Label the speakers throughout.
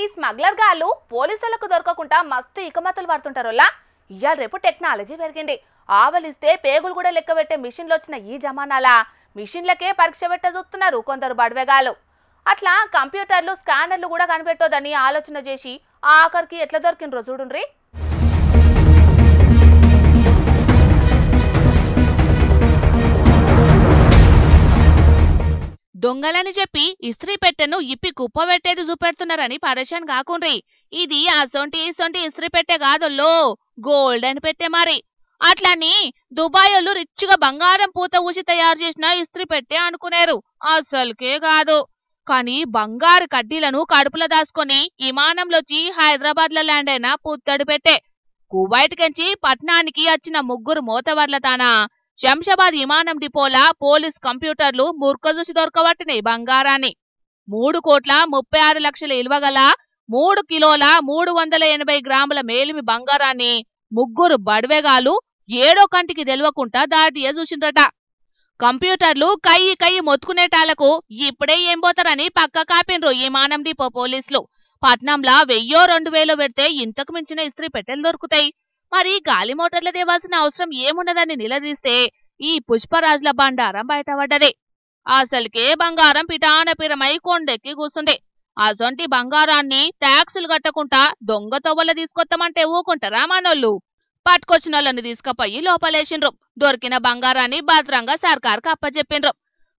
Speaker 1: ఈ స్మగ్లర్ గాళ్ళు పోలీసులకు దొరకకుండా మస్తు ఇకమతులు పడుతుంటారోలా. ఇయాల రేపు టెక్నాలజీ పెరిగింది. ఆవలిస్తే పేగులు కూడా లెక్క పెట్టే మిషన్లు వచ్చిన ఈ జమానాలా మిషన్లకే పరీక్ష పెట్ట చూస్తున్నారు కొందరు బడవేగాళ్ళు. అట్లా కంప్యూటర్లు స్కానర్లు కూడా కనిపెట్టోదని ఆలోచన చేసి ఆఖరికి ఎట్లా దొరికినరో చూడుండ్రి. దొంగలని చెప్పి ఇస్త్రీ పెట్టెను ఇప్పి కుప్ప పెట్టేది చూపెడుతున్నారని పరేషాన్ కాకుండ్రి. ఇది అసొంటి ఇస్త్రీ పెట్టే కాదొల్లో, గోల్డ్ అని పెట్టే మరి. అట్లని దుబాయోళ్ళు రిచ్గా బంగారం పూత ఊసి తయారు చేసిన ఇస్త్రీ పెట్టే అనుకునేరు. అసలుకే కాదు. కానీ బంగారు కడ్డీలను కడుపులో దాచుకొని విమానంలోచి హైదరాబాద్ లో ల్యాండ్ అయిన పుత్తడి పెట్టే. కువైట్ కెంచి పట్నానికి వచ్చిన ముగ్గురు మోతవర్ల తానా శంషాబాద్ విమానం డిపోలా పోలీస్ కంప్యూటర్లు ముర్కజూసి దొరకబట్టినాయి బంగారాన్ని. 3,36,00,000 ఇలువగల 3 కిలోల 380 గ్రాముల మేలిమి బంగారాన్ని ముగ్గురు బడవేగాలు ఏడో కంటికి తెలవకుండా దాటియే చూసిండ్రట. కంప్యూటర్లు కయ్యి మొత్తుకునేటాలకు ఇప్పుడే ఏం పోతారని పక్క కాపిండ్రు విమానం డిపో పోలీసులు. పట్నంలా 1000-2000 పెడితే ఇంతకు మించిన ఇస్త్రీ పెట్టెలు దొరుకుతాయి. మరి గాలి మోటార్ల దేవాల్సిన అవసరం ఏమున్నదని నిలదీస్తే ఈ పుష్పరాజుల బండారం బయటపడ్డది. అసలుకే బంగారం పిటానపిరమై కొండెక్కి కూసుంది. అసొంటి బంగారాన్ని ట్యాక్సులు కట్టకుండా దొంగ తొవ్వల తీసుకొస్తామంటే ఊకుంటారా మనోళ్ళు? పట్టుకొచ్చిన వాళ్ళని తీసుకుపోయి లోపలేసిండ్రు. దొరికిన బంగారాన్ని భద్రంగా సర్కార్కు అప్పచెప్పిండ్రు.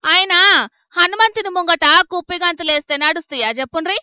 Speaker 1: అయినా హనుమంతుని ముంగట కుప్పిగంతులేస్తే నడుస్తాయా చెప్పుండ్రి?